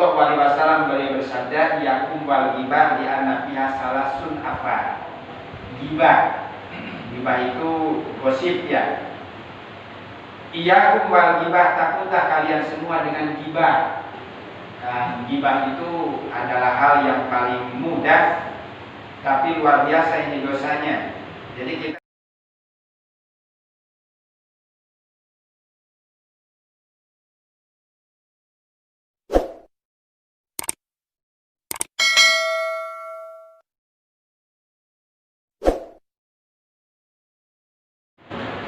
Shallallahu Alaihi Wasallam beliau bersabda, yakum wal gibah di anak pihak salasun apa? Gibah. Gibah itu gosip ya. Iyakum wal gibah, takutlah kalian semua dengan gibah. Gibah itu adalah hal yang paling mudah, tapi luar biasa ini dosanya. Jadi kita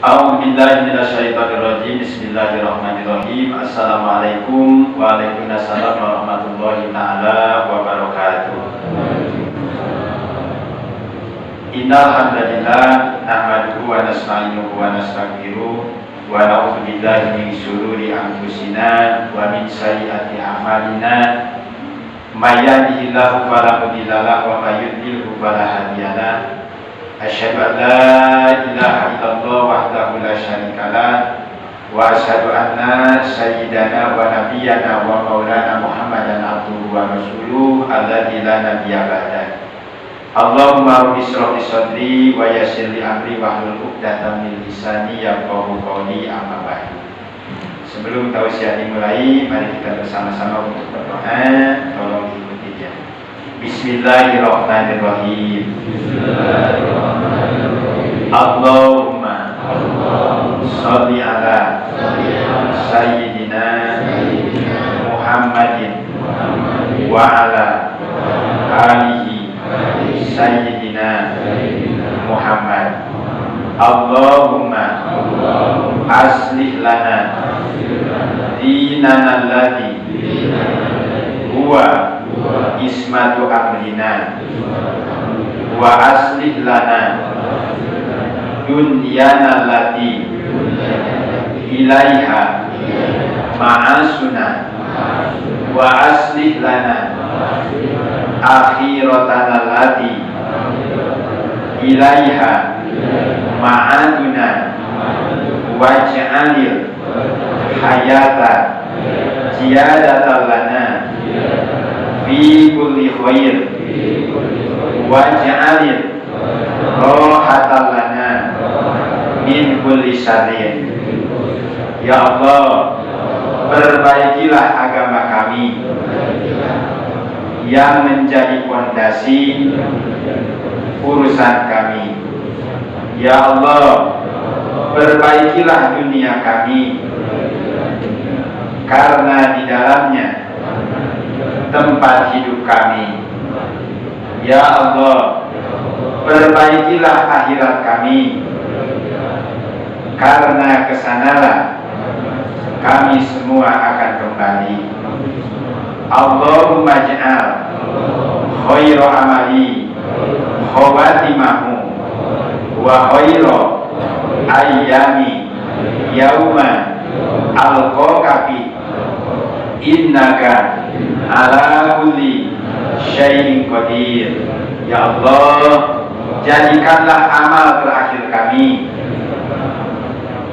A'udzubillahi minasyaitonirrajim. Bismillahirrahmanirrahim. Assalamualaikum waalaikumsalam warahmatullahi ta'ala wabarakatuh. Innal hamdalillah nahmaduhu wa nasta'inuhu wa nastaghfiruh wa na'udzu billahi min shururi anfusina wa min sayyiati a'malina. May yahdihillahu fala mudilla lahu wa may yudlilhu fala hadiya lahu. Asyhadu an la ilaha illallah wahdahu la syarikalah wa asyhadu anna sayyidana wa nabiyyana wa maulana Muhammadan abduhu wa rasuluh alladzi la nabiyya ba'dah. Allahumma rabbi shrah li sadri wa yassir li amri wahlul 'uqdatam min lisani yafqahu qawli, amma ba'du. Sebelum tausiah dimulai, mari kita bersama-sama untuk berdoa. Tolong ikuti ya. Bismillahirrahmanirrahim. Allahumma sholli ala sayyidina Muhammadin wa ala alihi sayyidina Muhammad. Allahumma aslih lana dinana alladhi huwa ismatu amrina wa aslih lana dunyana allati ilaiha ma'asuna wa aslih lana akhiratana allati ilaiha ma'aduna waj'alil hayata ziyadatan lana fi kulli khair waj'alil rohatan lana min kulli syarrin. Ya Allah, perbaikilah agama kami yang menjadi fondasi urusan kami. Ya Allah, perbaikilah dunia kami, karena di dalamnya tempat hidup kami. Ya Allah, perbaikilah akhirat kami, karena kesanalah kami semua akan kembali. Allahumma ja'al khairu amali khawatimahu wa khairu ayyami yauma alqaqafi innaka ala kulli syai'in qadir. Ya Allah, jadikanlah amal terakhir kami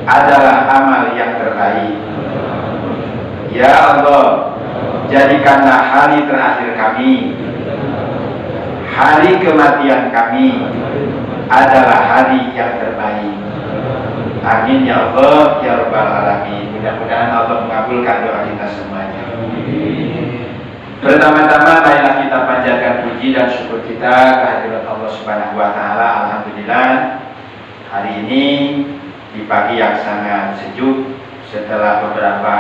adalah amal yang terbaik. Ya Allah, jadikanlah hari terakhir kami, hari kematian kami adalah hari yang terbaik. Amin ya Allah ya rabbal alamin. Mudah-mudahan Allah mengabulkan doa kita semuanya. Pertama-tama marilah kita panjatkan puji dan syukur kita kehadirat Allah Subhanahu wa taala. Alhamdulillah, hari ini di pagi yang sangat sejuk setelah beberapa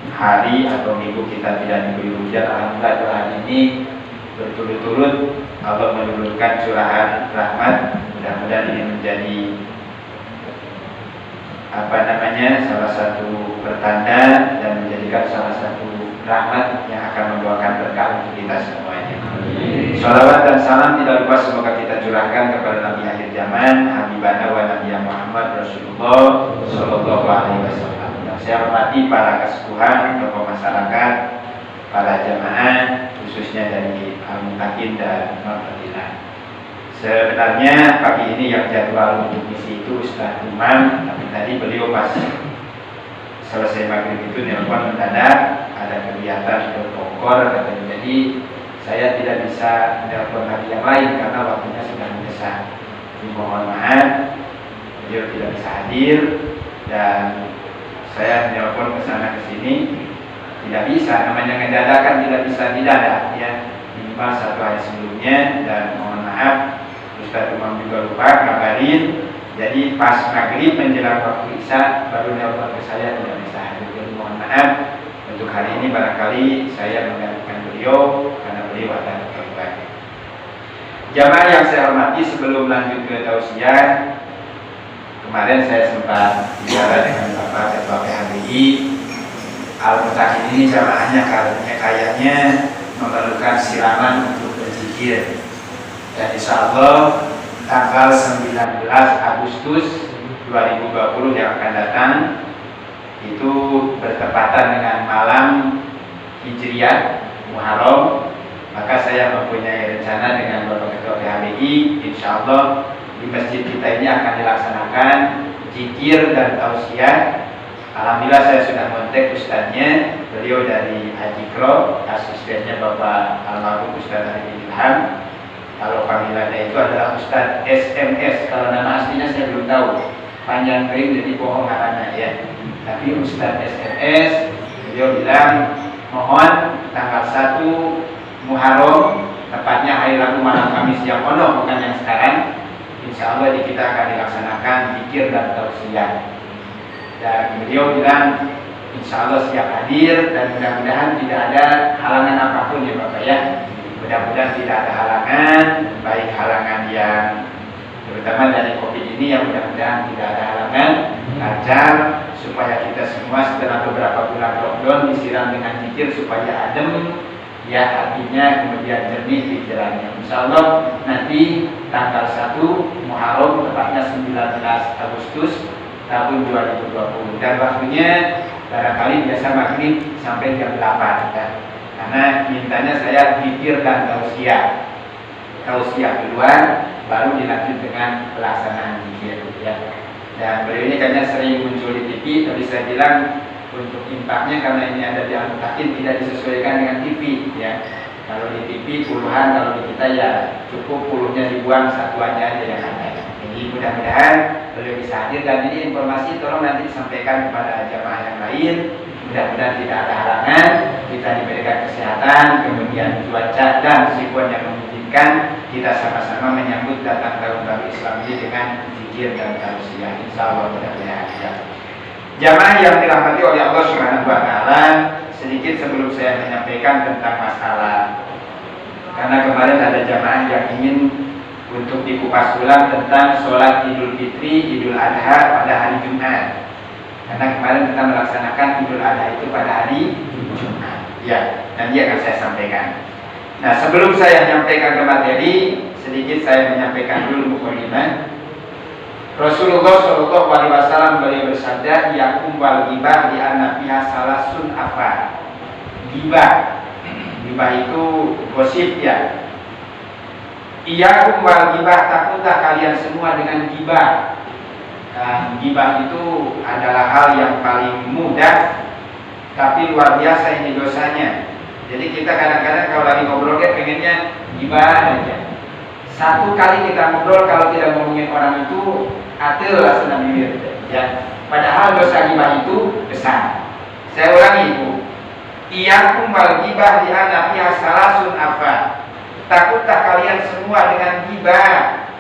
hari atau minggu kita tidak diberi hujan. Alhamdulillah hari ini berturut-turut Allah menurunkan curahan rahmat. Mudah-mudahan ini menjadi salah satu pertanda dan menjadikan salah satu rahmat yang akan membawakan berkah untuk kita semuanya. Shalawat dan salam tidak lupa semoga kita curahkan kepada Nabi akhir zaman, Habibana wa Nabi Muhammad Rasulullah Shallallahu Alaihi Wasallam. Saya hormati para kesepuhan, tokoh masyarakat, para jamaah, khususnya dari Al-Muqaddim dan Al-Fadilah. Sebenarnya pagi ini yang jadwal untuk misi itu Ustaz Imam, tapi tadi beliau pas selesai maghrib itu nelpon mendadak, ada kegiatan ke Bogor katanya. Jadi saya tidak bisa menelpon lagi yang lain karena waktunya sudah mendesak. Jadi mohon maaf, beliau tidak bisa hadir dan saya menelpon ke sana ke sini tidak bisa. Namanya ngedadakan tidak bisa didadak ya, minimal 1 hari sebelumnya. Dan mohon maaf, Ustaz Umam juga lupa ngabarin. Jadi pas maghrib menjelang waktu isya baru nelpon ke saya tidak bisa hadir. Jadi mohon maaf untuk hari ini barangkali saya menggantikan beliau karena beliau ada keperluan. Jamaah yang saya hormati, sebelum lanjut ke tausiah, kemarin saya sempat bicara dengan Bapak Ketua PHBI. Al-Mutakin ini jamaahnya kayaknya memerlukan siraman untuk berzikir. Dan insya Allah tanggal 19 Agustus 2020 yang akan datang itu bertepatan dengan malam Hijriah Muharram, maka saya mempunyai rencana dengan Bapak Ketua PHBI, insya Allah di masjid kita ini akan dilaksanakan zikir dan tausiah. Alhamdulillah saya sudah kontak ustadznya, beliau dari Ajikro, asistennya Bapak almarhum Ustadz Arifin Ilham. Kalau panggilannya itu adalah Ustadz SMS, kalau nama aslinya saya belum tahu, panjang kering jadi bohong karena ya. Tapi Ustadz SMS, beliau bilang mohon tanggal 1 Muharram, tepatnya hari Rabu malam Kamis yang ono, bukan yang sekarang. Insya Allah di kita akan dilaksanakan zikir dan tausiah. Dan beliau bilang insya Allah siap hadir dan mudah-mudahan tidak ada halangan apapun ya Bapak ya. Mudah-mudahan tidak ada halangan, baik halangan yang terutama dari COVID ini yang mudah-mudahan tidak ada halangan, lancar, supaya kita semua setelah beberapa bulan lockdown disiram dengan zikir supaya adem ya hatinya, kemudian jernih pikirannya. Insya Allah nanti tanggal 1 Muharram tepatnya 19 Agustus tahun 2020 dan waktunya barangkali biasa maghrib sampai jam 8 kan? Karena mintanya saya zikir dan tausiah duluan baru dilanjut dengan pelaksanaan zikir ya. Dan beliau ini kayaknya sering muncul di TV, tapi saya bilang untuk impaknya karena ini ada di Al-Mutakin tidak disesuaikan dengan TV ya. Kalau di TV puluhan, kalau di kita ya cukup puluhnya dibuang, satuannya aja yang ada. Jadi mudah-mudahan beliau bisa hadir dan ini informasi tolong nanti disampaikan kepada jamaah yang lain. Mudah-mudahan tidak ada halangan, kita diberikan kesehatan, kemudian cuaca dan sikon yang memungkinkan, kita sama-sama menyambut datang tahun baru Islam ini dengan zikir dan tausiah. Insya Allah mudah-mudahan. Jamaah yang dirahmati oleh Allah Subhanahu wa Ta'ala, sedikit sebelum saya menyampaikan tentang masalah, karena kemarin ada jamaah yang ingin untuk dikupas ulang tentang sholat Idul Fitri, Idul Adha pada hari Jumat. Karena kemarin kita melaksanakan Idul Adha itu pada hari Jumat. Ya, nanti akan saya sampaikan. Nah, sebelum saya menyampaikan ke materi, sedikit saya menyampaikan dulu mukadimah. Rasulullah Shallallahu Alaihi Wasallam beliau bersabda, "Yakum wal ghibah di anafiha salasun apa?" Ghibah, ghibah itu gosip ya. Iyakum wal ghibah, takutlah kalian semua dengan ghibah. Ghibah itu adalah hal yang paling mudah, tapi luar biasa ini dosanya. Jadi kita kadang-kadang kalau lagi ngobrol pengennya ghibah aja. Satu kali kita ngobrol kalau tidak ngomongin orang itu atil lah senang bibir ya. Padahal dosa ghibah itu besar. Saya ulangi Ibu. Iyakum wal ghibah di anafiha salasun apa? Takutlah kalian semua dengan ghibah,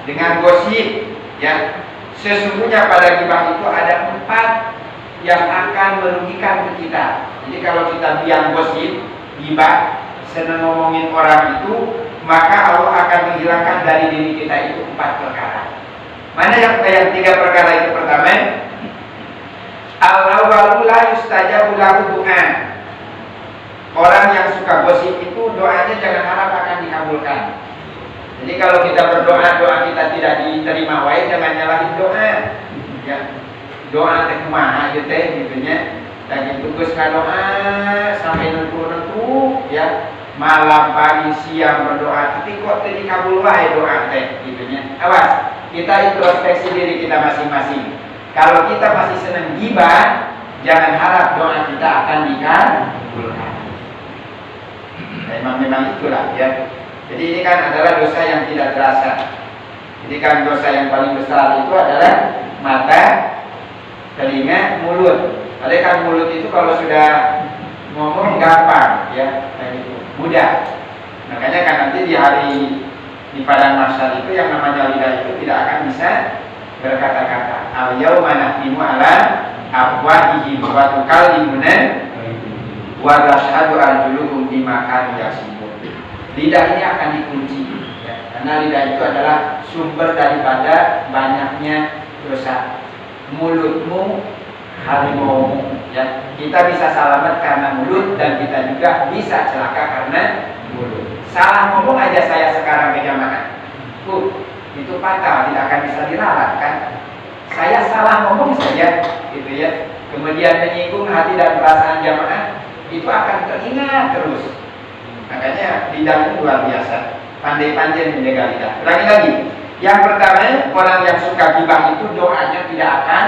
dengan gosip ya. Sesungguhnya pada ghibah itu ada 4 yang akan merugikan kita. Jadi kalau kita diam gosip, ghibah, senang ngomongin orang itu, maka Allah akan menghilangkan dari diri kita itu 4 perkara. Mana yang 3 perkara itu? Pertama, al-awwalu la yustajabu lahu du'a. Orang yang suka gosip itu doanya jangan harap akan dikabulkan. Jadi kalau kita berdoa, doa kita tidak diterima, wae jangan nyalahin doa. Ya. Doa teh kumaha aja teh gitunya. Dan tugas doa sampai nentu-nentu ya. Malam, pagi, siang berdoa, tapi kok teh dikabul wae doa teh gitunya. Awas, kita introspeksi diri kita masing-masing. Kalau kita masih senang ghibah, jangan harap doa kita akan dikabulkan. memang itulah ya. Jadi ini kan adalah dosa yang tidak terasa. Jadi kan dosa yang paling besar itu adalah mata, telinga, mulut. Padahal kan mulut itu kalau sudah ngomong gampang ya, gitu, mudah. Makanya kan nanti di padang mahsyar itu yang namanya lidah itu tidak akan bisa berkata-kata. Al-yauma nahtimu ala afwahihim wa tukallimuna wa tashhadu arjuluhum bima kanu yaksibun. Lidah ini akan dikunci ya, karena lidah itu adalah sumber daripada banyaknya dosa. Mulutmu harimau ya. Kita bisa selamat karena mulut dan kita juga bisa celaka karena mulut. Salah ngomong aja saya sekarang ke jamaah, itu fatal, tidak akan bisa diralat kan. Saya salah ngomong saja gitu ya, kemudian menyinggung hati dan perasaan jamaah, itu akan teringat terus. Makanya lidah itu luar biasa, pandai-pandai menjaga lidah. Ulangi lagi, yang pertama, orang yang suka gibah itu doanya tidak akan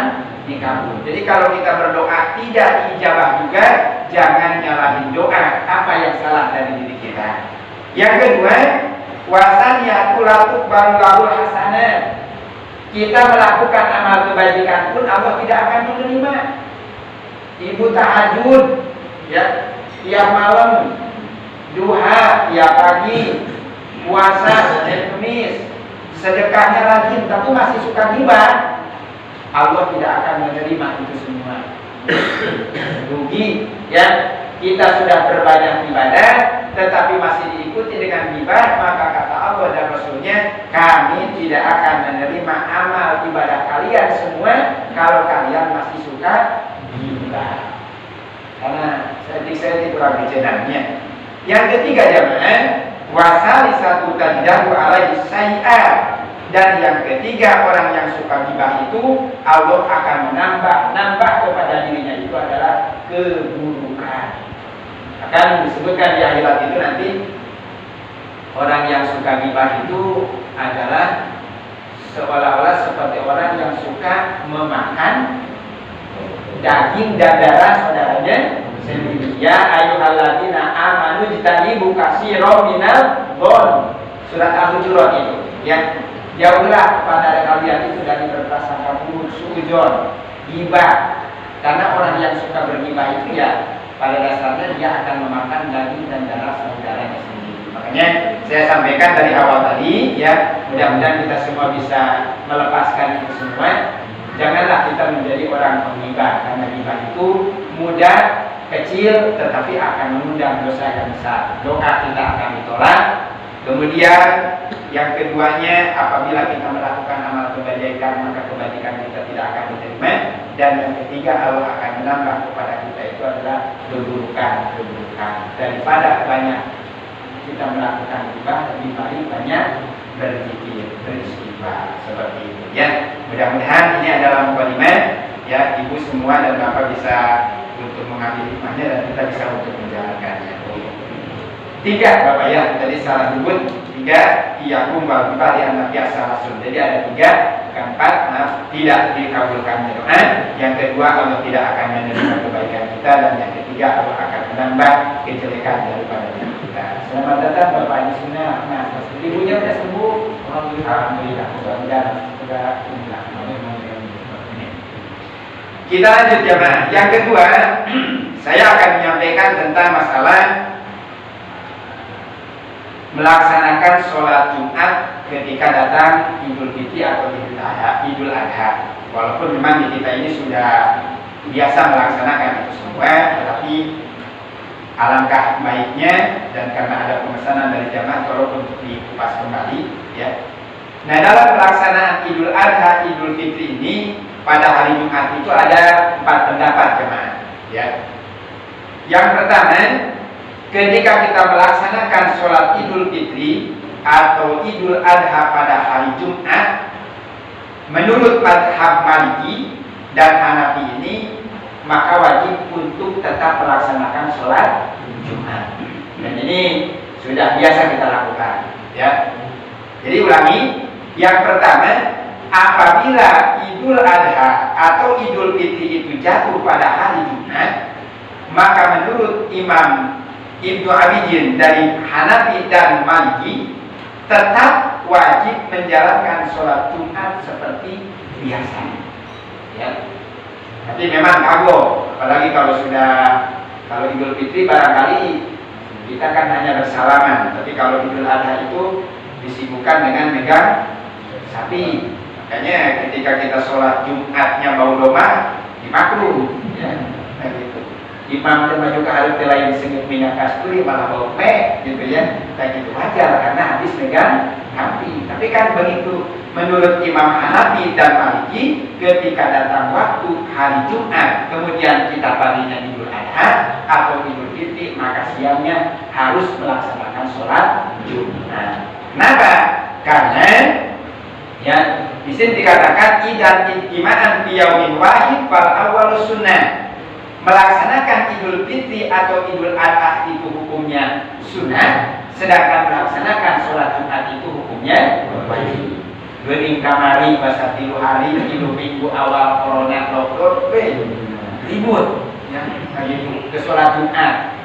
dikabul. Jadi kalau kita berdoa tidak diijabah juga, jangan nyalahin doa apa yang salah dari diri kita. Yang kedua, wasaniyatulatuk barulahul hasanah. Kita melakukan amal kebajikan pun Allah tidak akan menerima. Ibu tahajud ya, tiap malam, duha tiap pagi, puasa dan Kamis, sedekahnya rajin tapi masih suka gibah, Allah tidak akan menerima itu semua. Rugi ya. Kita sudah berbanyak ibadah tetapi masih diikuti dengan gibah, maka kata Allah dan Rasulnya, kami tidak akan menerima amal ibadah kalian semua kalau kalian masih suka gibah. Karena sedikit kurang dijenangnya. Yang ketiga jamaah, wasalisatu tajdahu alaihi sayi'at. Dan yang ketiga, orang yang suka gibah itu Allah akan menambah kepada dirinya itu adalah keburukan. Akan disebutkan di akhirat itu nanti orang yang suka gibah itu adalah seolah-olah seperti orang yang suka memakan daging dan darah saudaranya sendiri. Ya ayyuhalladzina amanu jtanibu katsiran minal dhon. Surat Al-Hujurat itu ya. Jauhlah kepada kalian itu dari berprasangka buruk, suudzon, gibah. Karena orang yang suka bergibah itu ya pada dasarnya dia akan memakan daging dan darah saudaranya sendiri. Makanya saya sampaikan dari awal tadi ya, mudah-mudahan kita semua bisa melepaskan itu semua. Janganlah kita menjadi orang penggibah, karena gibah itu mudah, kecil, tetapi akan mengundang dosa yang besar. Doa kita akan ditolak. Kemudian yang keduanya, apabila kita melakukan amal kebajikan, maka kebajikan kita tidak akan diterima. Dan yang ketiga, Allah akan menambah kepada kita itu adalah keburukan. Daripada banyak kita melakukan gibah, lebih baik banyak berzikir, beristighfar, seperti itu ya. Mudah-mudahan ini adalah mukadimah ya, ibu semua dan bapak bisa untuk mengambil hikmahnya dan kita bisa untuk menjalankannya. 3 bapak ya, tadi salah sebut 3, iyakum wal ghibah li anna biasa rasul. Jadi ada 3, keempat tidak dikabulkan doa, yang kedua Allah tidak akan menerima kebaikan kita, dan yang ketiga Allah akan menambah kejelekan daripada diri kita. Selamat datang Bapak Haji Sunnah. Nah, ibunya sudah sembuh, alhamdulillah. Kita lanjut jemaah. Yang kedua, saya akan menyampaikan tentang masalah melaksanakan sholat Jumat ketika datang Idul Fitri atau Idul Adha. Walaupun memang di kita ini sudah biasa melaksanakan itu semua, tetapi alangkah baiknya dan karena ada pemesanan dari jamaah tolong untuk dikupas kembali ya. Nah, dalam pelaksanaan Idul Adha, Idul Fitri ini pada hari Jumat itu ada 4 pendapat jemaah ya. Yang pertama, ketika kita melaksanakan sholat Idul Fitri atau Idul Adha pada hari Jumat, menurut mazhab Maliki dan Hanafi ini, maka wajib untuk tetap melaksanakan sholat Jumat. Dan ini sudah biasa kita lakukan ya. Jadi ulangi, yang pertama, apabila Idul Adha atau Idul Fitri itu jatuh pada hari Jumat, maka menurut Imam Ibnu Abidin dari Hanafi dan Maliki tetap wajib menjalankan sholat Jumat seperti biasa. Ya. Tapi memang kagok, apalagi kalau Idul Fitri barangkali kita kan hanya bersalaman. Tapi kalau Idul Adha itu disibukkan dengan megang sapi. Makanya ketika kita sholat Jumatnya bau domba, dimakruh. Ya, kayak gitu. Imam dan maju ke hari lain sengit minyak kasturi malah bau meh, gitu ya. Kayak gitu wajar karena habis megang sapi. Tapi kan begitu menurut Imam Hanafi dan Maliki, ketika datang waktu hari Jumat, kemudian kita padinya Idul Adha atau Idul Fitri, maka siangnya harus melaksanakan sholat Jumat. Kenapa? Karena ya di sini dikatakan idan imanan biyaumin wahid fal awal sunnah. Melaksanakan Idul Fitri atau Idul Adha itu hukumnya sunnah, sedangkan melaksanakan sholat Jumat itu hukumnya wajib. Gering kamari bahasa 3 hari, 3 minggu awal corona lockdown, ribut ya, gitu ke sholat Jumat.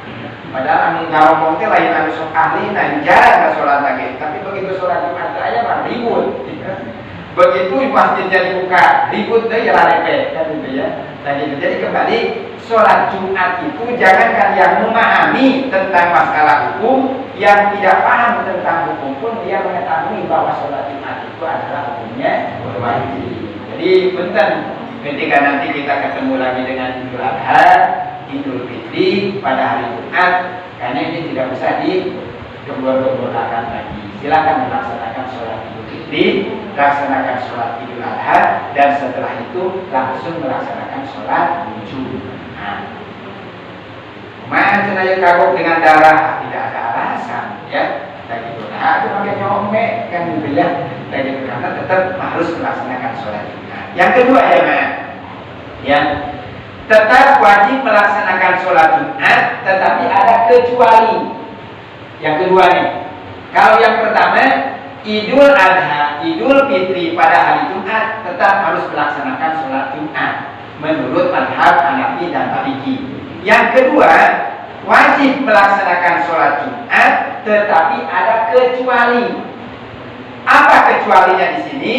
Padahal anu ngomong teh lain anu sok ahli, nah jarang ke sholat lagi. Tapi begitu sholat Jumat aja mah ribut. Begitu masjidnya dibuka, ribut deh ya lepet kan gitu ya. Nah gitu. Jadi kembali sholat Jumat itu jangankan yang memahami tentang masalah hukum, yang tidak paham tentang hukum pun dia mengetahui bahwa sholat Jumat itu adalah hukumnya wajib. Jadi punten ketika nanti kita ketemu lagi dengan Idul Adha, Idul Fitri pada hari Jumat, karena ini tidak bisa digembor-gemborkan lagi. Silakan melaksanakan sholat Idul Fitri, laksanakan sholat Idul Adha, dan setelah itu langsung melaksanakan sholat Jumat. Mana cenaya kagok dengan darah tidak ada alasan, ya. Dan itu nah itu pakai nyome kan gitu ya. Dan itu karena tetap harus melaksanakan sholat Jumat. Yang kedua ya, tetap wajib melaksanakan sholat Jumat, tetapi ada kecuali. Yang kedua nih, kalau yang pertama Idul Adha, Idul Fitri pada hari Jumat tetap harus melaksanakan sholat Jumat menurut mazhab Hanafi dan Maliki. Yang kedua, wajib melaksanakan sholat Jumat, tetapi ada kecuali. Apa kecualinya di sini?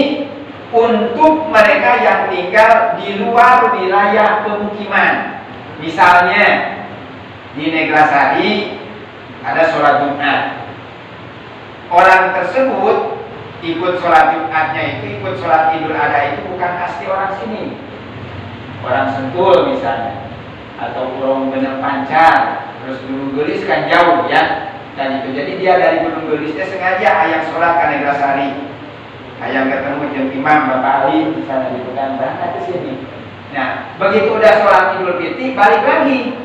Untuk mereka yang tinggal di luar wilayah pemukiman. Misalnya di Neglasari ada sholat Jumat. Orang tersebut ikut sholat Jumatnya itu, ikut sholat Idul Adha itu bukan asli orang sini. Orang Sentul misalnya, atau Gunung Bener Pancar, terus Gunung Gelis kan jauh ya, dan itu jadi dia dari Gunung Gelisnya sengaja ayam sholat ke Neglasari, ayam ketemu jeung imam Bapak Ali misalnya gitu kan, berangkat ke sini. Nah begitu udah sholat Idul Fitri balik lagi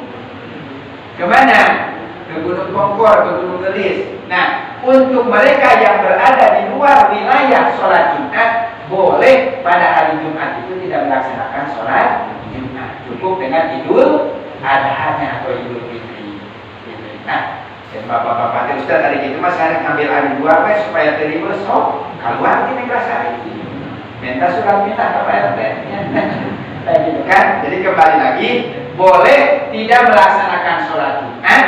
kemana? Ke Gunung Kongkor, ke Gunung Gelis. Nah untuk mereka yang berada di luar wilayah sholat Jumat, boleh pada hari Jumat itu tidak melaksanakan sholat Jumat, cukup dengan Idul Adha-nya atau Idul Fitri. Nah, dan bapak-bapak itu Ustaz tadi gitu mas saya ambil alih dua supaya terima sok keluar di Neglasari. Minta surat minta ke Pak RT. Kayak gitu kan? Jadi kembali lagi, boleh tidak melaksanakan sholat Jumat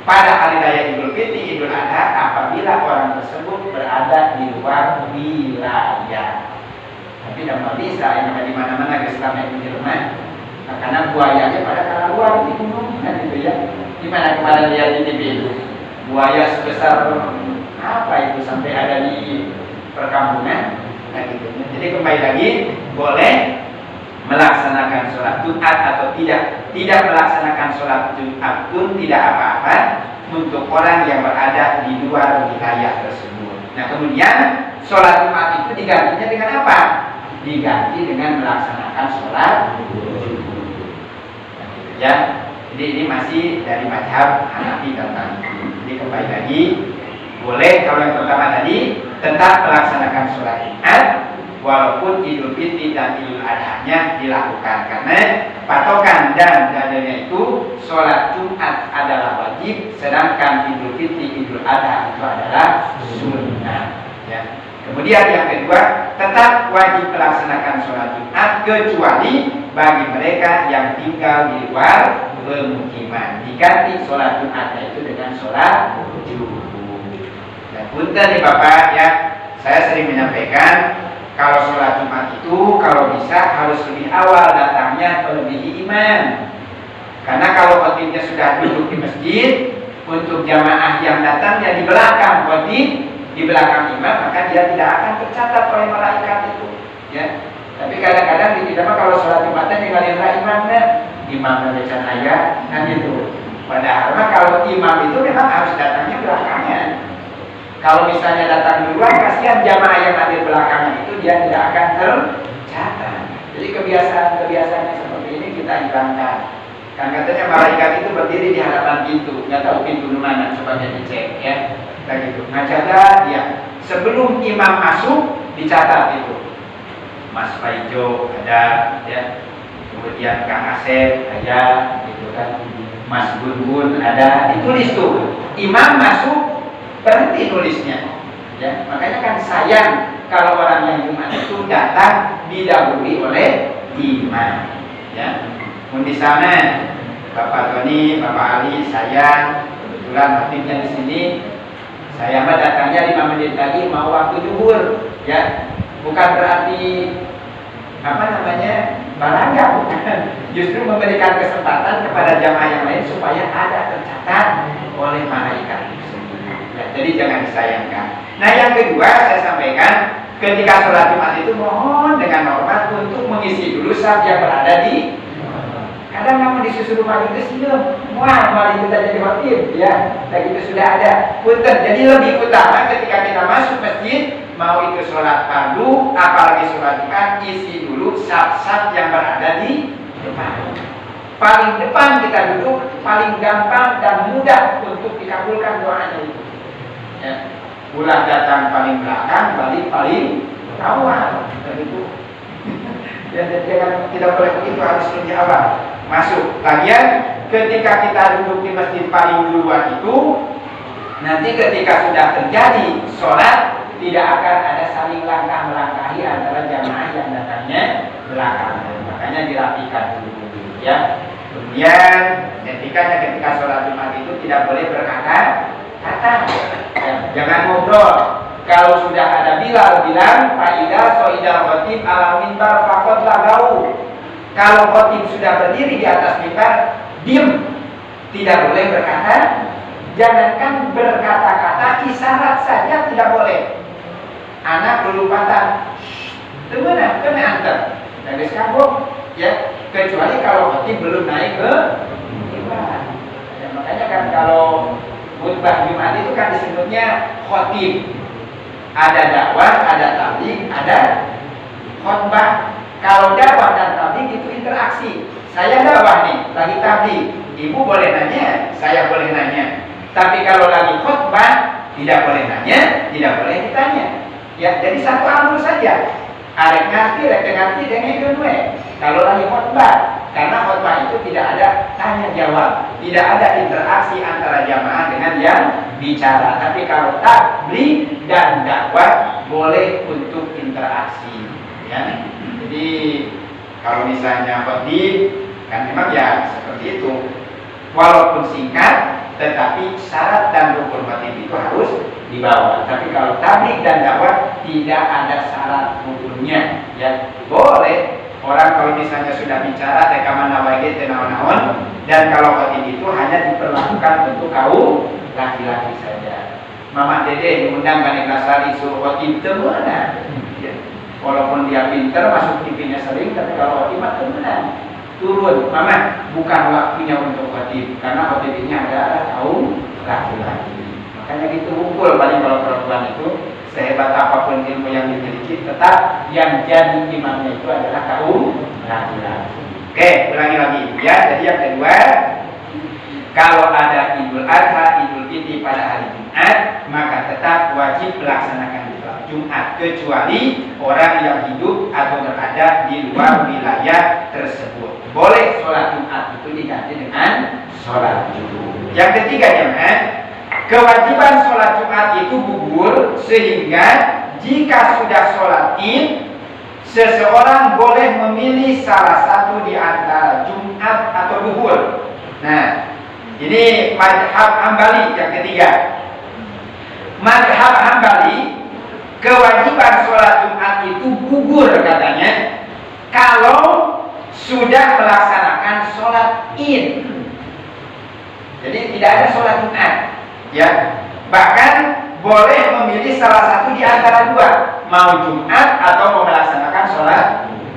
pada hari raya Idul Fitri, Idul Adha apabila orang tersebut berada di luar wilayah. Tapi tidak bisa yang ada di mana-mana ke selama itu di rumah. Nah, karena buayanya pada kalah luar di gunung kan gitu ya. Gimana kemarin lihat di TV itu buaya sebesar apa itu sampai ada di perkampungan. Nah, gitu. Jadi kembali lagi boleh melaksanakan sholat Jumat atau tidak melaksanakan sholat Jumat pun tidak apa-apa untuk orang yang berada di luar wilayah tersebut. Nah kemudian sholat Jumat itu digantinya dengan apa? Diganti dengan melaksanakan sholat Jumat. Ya, jadi ini masih dari mazhab Hanafi dan Maliki. Jadi kembali lagi, boleh kalau yang pertama tadi tetap melaksanakan sholat Jumat walaupun Idul Fitri dan Idul Adha-nya dilakukan, karena patokan dan dalilnya itu sholat Jumat adalah wajib, sedangkan Idul Fitri, Idul Adha itu adalah sunnah. Ya. Kemudian yang kedua, tetap wajib melaksanakan sholat Jumat kecuali bagi mereka yang tinggal di luar pemukiman. Diganti sholat Jumatnya itu dengan sholat Juhur. Dan punten nih Bapak ya, saya sering menyampaikan kalau sholat Jumat itu kalau bisa harus lebih awal datangnya melebihi imam. Karena kalau khotibnya sudah duduk di masjid, untuk jamaah yang datangnya di belakang khotib, di belakang imam, maka dia tidak akan tercatat oleh malaikat itu. Ya. Tapi kadang-kadang di kita kalau sholat Jumatnya ninggalin imamnya, imamnya baca ayat, kan itu. Padahal kalau imam itu memang harus datangnya belakangan. Kalau misalnya datang duluan, kasihan jamaah yang hadir belakangan itu dia tidak akan tercatat. Jadi kebiasaan-kebiasaannya seperti ini kita hilangkan. Kan katanya malaikat itu berdiri di hadapan pintu, nggak tahu pintu di mana, coba dia dicek ya. Kayak gitu. Ngacatat dia. Sebelum imam masuk dicatat itu. Mas Paijo ada, ya. Kemudian Kang Asep ada, gitu kan. Mas Gun ada, ditulis tuh. Imam masuk berhenti nulisnya. Ya, makanya kan sayang kalau orang yang Jumat itu datang didahului oleh imam. Ya. Di sana Bapak Tony, Bapak Ali, saya kebetulan khotibnya di sini. Saya mah datangnya 5 menit lagi mau waktu zuhur, ya. Bukan berarti barangga, bukan. Justru memberikan kesempatan kepada jamaah yang lain supaya ada tercatat oleh malaikat. Ya, jadi jangan disayangkan. Nah, yang kedua saya sampaikan, ketika sholat Jumat itu mohon dengan hormat untuk mengisi dulu saat yang berada di. Kadang kamu disuruh maju ke sini, mari kita jadi khotib, ya. Dan itu sudah ada. Punten. Jadi lebih utama ketika kita masuk masjid, mau itu sholat fardu, apalagi sholat Jumat, isi dulu saf-saf yang berada di depan. Paling depan kita duduk, paling gampang dan mudah untuk dikabulkan doanya itu. Ya. Ulah datang paling belakang, balik paling awal. Itu. Ya, jangan, tidak boleh begitu, harus lebih awal masuk. Lagian ketika kita duduk di masjid paling duluan itu, nanti ketika sudah terjadi sholat, tidak akan ada saling langkah melangkahi antara jamaah yang datangnya belakangan. Makanya dirapikan dulu, ya. Kemudian etikanya ketika sholat Jumat itu tidak boleh berkata-kata, ya, jangan ngobrol. Kalau sudah ada Bilal bilang, Faidah soidal khotib ala minbar fakot lagau. Kalau khotib sudah berdiri di atas mimbar, diam, tidak boleh berkata. Jangankan berkata-kata, isyarat saja tidak boleh. Anak berlupatan, temenan, kena antar. Dari kabur, ya. Kecuali kalau khotib belum naik ke mimbar. Ya, makanya kan kalau khutbah Jumat itu kan disebutnya khotib. Ada dakwah, ada tabligh, ada khutbah. Kalau dakwah dan tabligh itu interaksi. Saya dakwah nih, lagi tabligh. Ibu boleh nanya, saya boleh nanya. Tapi kalau lagi khutbah, tidak boleh nanya, tidak boleh ditanya. Ya, jadi satu amur saja. Arek ngerti, rek ngerti, dengan gue. Kalau lagi khutbah, karena khutbah itu tidak ada tanya jawab, tidak ada interaksi antara jamaah dengan yang bicara. Tapi kalau tabligh dan dakwah boleh untuk interaksi. Ya. Jadi kalau misalnya khotib, kan memang ya seperti itu. Walaupun singkat, tetapi syarat dan rukun khotib itu harus dibawa. Tapi kalau tabligh dan dakwah tidak ada syarat rukunnya, ya boleh. Orang kalau misalnya sudah bicara rekaman nawaiget naon-naon, dan kalau khotib itu hanya diperlakukan untuk kaum laki-laki saja. Mama Dede diundang kan Ikhlasari suruh khotib temenan. Ya. Walaupun dia pinter masuk TV-nya sering, tapi kalau khotib mah temenan. Turun, mama bukan waktunya untuk khotib, karena khotib ini adalah kaum laki-laki. Makanya gitu kumpul paling kalau perempuan itu sehebat apapun ilmu yang dimiliki, tetap yang jadi imamnya itu adalah kaum laki-laki. Oke, ulangi lagi ya. Jadi yang kedua, kalau ada Idul Adha, Idul Fitri pada hari Jumat, maka tetap wajib melaksanakan Jumat, kecuali orang yang hidup atau berada di luar wilayah tersebut. Boleh sholat Jumat itu diganti dengan sholat Jumat. Yang ketiga, Jumat, kewajiban sholat Jumat itu gugur, sehingga jika sudah sholat Id, seseorang boleh memilih salah satu di antara Jumat atau Duhur. Nah, ini mazhab Hambali yang ketiga. Mazhab Hambali, kewajiban sholat Jumat itu gugur katanya kalau sudah melaksanakan sholat Id. Jadi tidak ada sholat Jumat, ya. Bahkan boleh memilih salah satu di antara dua, mau Jumat atau mau melaksanakan sholat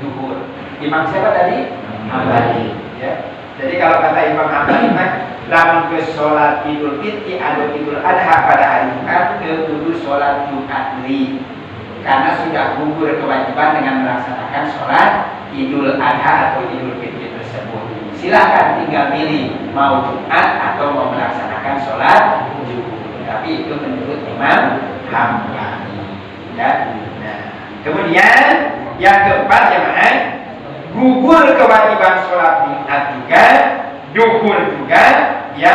zuhur. Imam siapa tadi? Hambali, ya. Jadi kalau kata Imam Hambali, lamun ke sholat Idul Fitri atau Idul Adha pada hari Jumat, kudu sholat Jumat deui. Karena sudah gugur kewajiban dengan melaksanakan sholat Idul Adha atau Idul Fitri tersebut. Silahkan tinggal pilih mau Jumat atau mau melaksanakan sholat zuhur. Tapi itu menurut Imam Hambali, ya. Nah, kemudian yang keempat jemaah, gugur kewajiban sholat Jumat juga, zuhur juga, ya,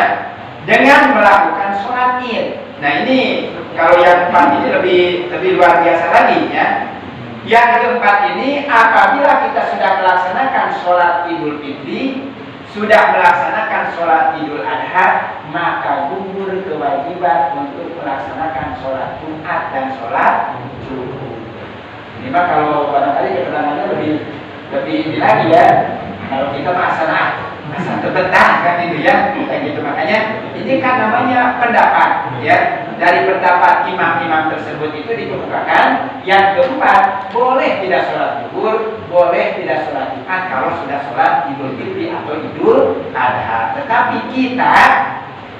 dengan melakukan sholat Id. Nah ini kalau yang keempat ini lebih luar biasa lagi, ya. Yang keempat ini apabila kita sudah melaksanakan sholat Idul Fitri, sudah melaksanakan sholat Idul Adha, maka gugur kewajiban untuk melaksanakan sholat Jumat dan sholat zuhur. Ini mah kalau barangkali keterangannya lebih ini lagi, ya. Kalau kita masa terbentang kan itu, ya, kayak gitu. Makanya ini kan namanya pendapat, ya. Dari pendapat imam-imam tersebut itu dikemukakan yang keempat, boleh tidak sholat zuhur, boleh tidak sholat Jumat kalau sudah sholat Idul Fitri atau Idul Adha. Tetapi kita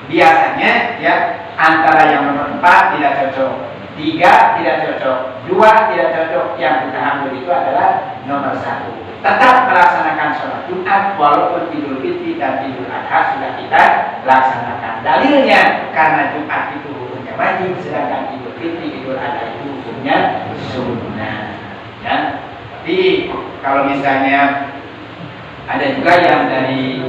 biasanya, ya, antara yang nomor 4 tidak cocok, 3 tidak cocok, 2 tidak cocok, yang kita ambil itu adalah nomor 1. Tetap melaksanakan sholat Jumat walaupun Idul Fitri dan Idul Adha sudah kita laksanakan. Dalilnya karena Jumat itu hukumnya wajib, sedangkan Idul Fitri, Idul Adha itu hukumnya sunnah, ya. Tapi kalau misalnya ada juga yang dari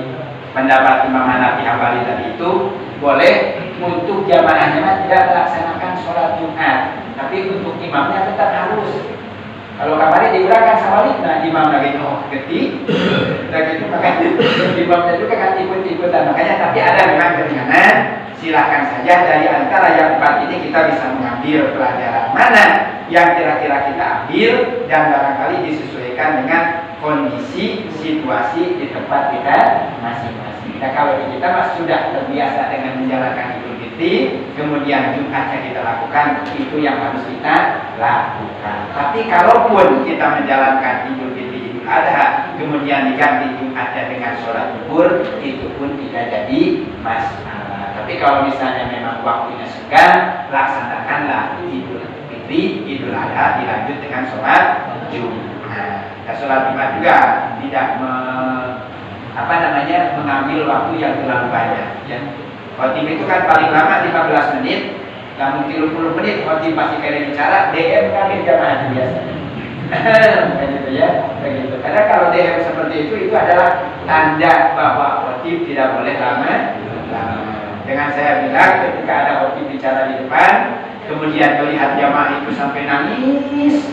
pendapat Imam Hanafi Hambali tadi itu boleh untuk jamaahnya tidak melaksanakan sholat Jumat, tapi untuk imamnya tetap harus. Kalau kemarin diurangkan sama nah imam lagi geti, gitu, makanya imamnya juga kan ikut-ikutan. Makanya tapi ada memang keringanan. Silahkan saja dari antara yang 4 ini kita bisa mengambil pelajaran mana yang kira-kira kita ambil dan barangkali disesuaikan dengan kondisi situasi di tempat kita masing-masing. Nah kalau kita sudah terbiasa dengan menjalankan Idul Fitri, kemudian Jumatnya kita lakukan, itu yang harus kita lakukan. Tapi kalaupun kita menjalankan Idul Fitri, Idul Adha, kemudian diganti Jumatnya dengan sholat zuhur, itu pun tidak jadi masalah. Tapi kalau misalnya memang waktunya senggang, laksanakanlah Idul Fitri, Idul Adha dilanjut dengan sholat Jumat. Nah, sholat Jumat juga tidak mengambil waktu yang terlalu banyak, ya. Khotib itu kan paling lama 15 menit, namun 30 menit khotib masih kena bicara, DM kami jamaah biasanya. Begitu, ya, begitu. Karena kalau DM seperti itu adalah tanda bahwa khotib tidak boleh lama. Dengan saya bilang ketika ada khotib bicara di depan, kemudian melihat jamaah itu sampai nangis,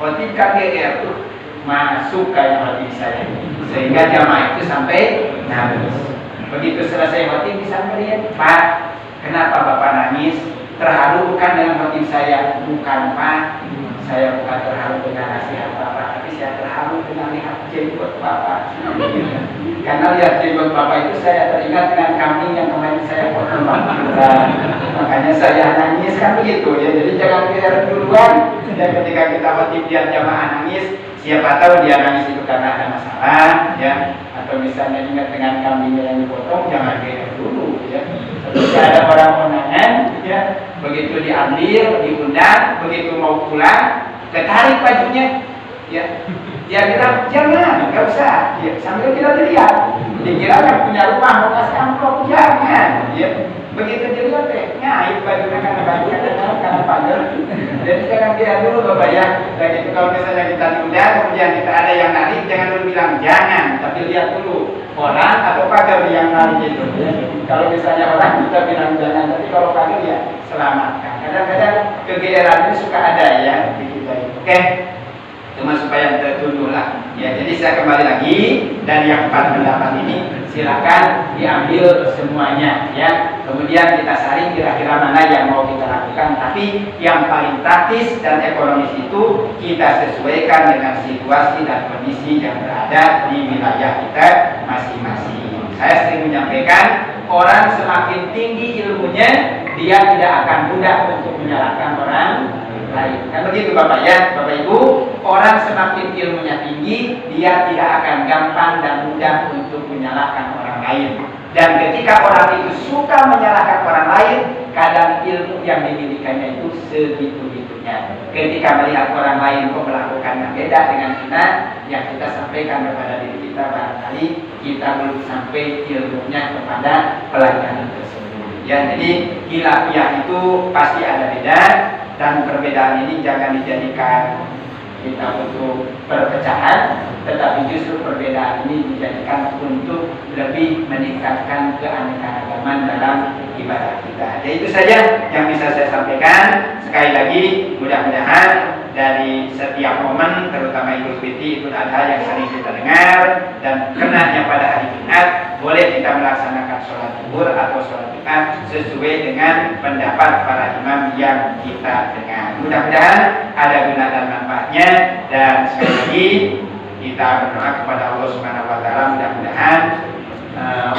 khotib KGR tuh masuk kayak khotib saya, sehingga jamaah itu sampai nangis. Begitu selesai khotib bisa melihat, Pak, kenapa Bapak nangis? Terharu bukan dengan khotib saya? Bukan, Pak, saya bukan terharu dengan nasihat Bapak, tapi saya terharu dengan lihat jenggot Bapak. Karena lihat jenggot Bapak itu saya teringat dengan kambing yang kemarin saya potong. Makanya saya nangis, kan begitu, ya. Jadi jangan GR duluan. Dan ketika kita khotib lihat jamaah nangis, siapa tahu dia nangis itu karena ada masalah, ya. Atau misalnya ingat dengan kambingnya yang dipotong, jangan GR dulu, ya. Ketika ada orang konangan, ya, begitu diambil, diundang, begitu mau pulang, ketarik bajunya, ya. Dia bilang, jangan, nggak usah, ya, sambil kita dilihat. Dikira yang punya rumah mau kasih amplop, jangan, ya. Begitu dilihat, ngaib bajunya karena pagar. Jadi jangan dia dulu, Bapak, ya. Dan itu kalau misalnya kita diundang, kemudian kita ada yang narik, jangan dulu bilang jangan, tapi lihat dulu orang atau pagar yang narik itu, ya. Kalau misalnya orang kita bilang jangan, tapi kalau pagar ya selamatkan. Kadang-kadang kegeeran itu suka ada, ya, di kita itu. Oke. Cuma supaya tertuduh lah, ya. Jadi saya kembali lagi dari yang 4 pendapat ini, silakan diambil semuanya ya. Kemudian kita saring kira-kira mana yang mau kita lakukan, tapi yang paling praktis dan ekonomis itu kita sesuaikan dengan situasi dan kondisi yang berada di wilayah kita masing-masing. Saya sering menyampaikan, orang semakin tinggi ilmunya, dia tidak akan mudah untuk menyalahkan orang lain. Kan begitu Bapak ya, Bapak Ibu, orang semakin ilmunya tinggi, dia tidak akan gampang dan mudah untuk menyalahkan orang lain. Dan ketika orang itu suka menyalahkan orang lain, kadang ilmu yang dimilikannya itu segitu-gitunya. Ketika melihat orang lain kok melakukan yang beda dengan kita, yang kita sampaikan kepada diri kita, barangkali kita belum sampai ilmunya kepada pelajaran tersebut. Ya, jadi khilafiyah itu pasti ada beda. Dan perbedaan ini jangan dijadikan kita untuk perpecahan, tetapi justru perbedaan ini dijadikan untuk lebih meningkatkan keanekaragaman dalam ibadah kita. Jadi itu saja yang bisa saya sampaikan. Sekali lagi, mudah-mudahan dari setiap momen, terutama Idul Fitri, Idul Adha yang sering kita dengar dan kenanya pada hari Jumat, boleh kita melaksanakan sholat zuhur atau sholat Jumat sesuai dengan pendapat para imam yang kita dengar. Mudah-mudahan ada guna dan manfaatnya, dan sekali lagi kita berdoa kepada Allah Subhanahu Wa Taala mudah-mudahan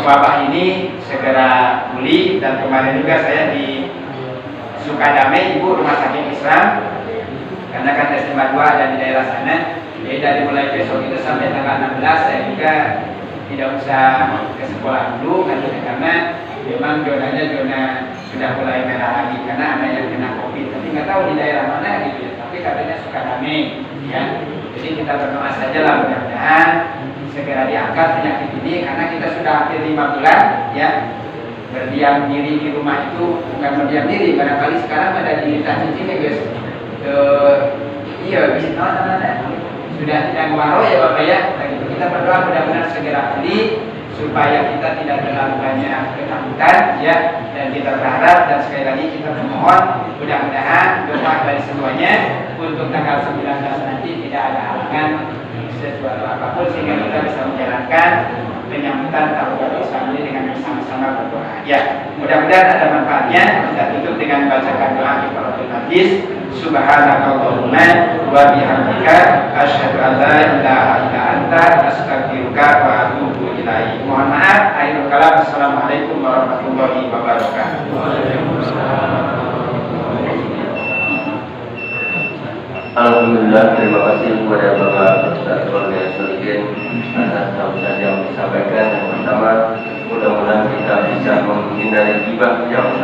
wabah ini segera pulih. Dan kemarin juga saya di Sukadame, Ibu Rumah Sakit Islam, karena kan SMA 2 ada di daerah sana. Jadi dari mulai besok itu sampai tanggal 16 saya juga tidak usah ke sekolah dulu karena memang zonanya zona sudah mulai merah lagi karena ada yang kena COVID. Tapi nggak tahu di daerah mana gitu ya. Tapi katanya Sukadame ya. Jadi kita berdoa saja lah mudah-mudahan segera diangkat penyakit ini, karena kita sudah hampir 5 bulan ya berdiam diri di rumah. Itu bukan berdiam diri, barangkali sekarang ada di Cici nih guys. Iya, sudah tidak ngewaro ya Bapak ya. Nah, gitu. Kita berdoa mudah-mudahan segera pulih supaya kita tidak terlalu banyak ketakutan ya, dan kita berharap dan sekali lagi kita memohon mudah-mudahan doa dari semuanya untuk tanggal 19 nanti tidak ada halangan sesuatu apapun sehingga kita bisa menjalankan penyambutan tahun baru Islam ini dengan bersama-sama berdoa. Ya, mudah-mudahan ada manfaatnya. Kita tutup dengan membacakan doa kifaratul majlis. Subhanakallahumma wa bihamdika asyhadu an la ilaha illa anta astaghfiruka wa atubu ilaik. Mohon maaf, akhirul kalam. Assalamualaikum warahmatullahi wabarakatuh. Alhamdulillah, terima kasih kepada Bapak Ustaz Keluarga Solihin atas tausiah yang disampaikan. Yang pertama, mudah-mudahan kita bisa menghindari ghibah yang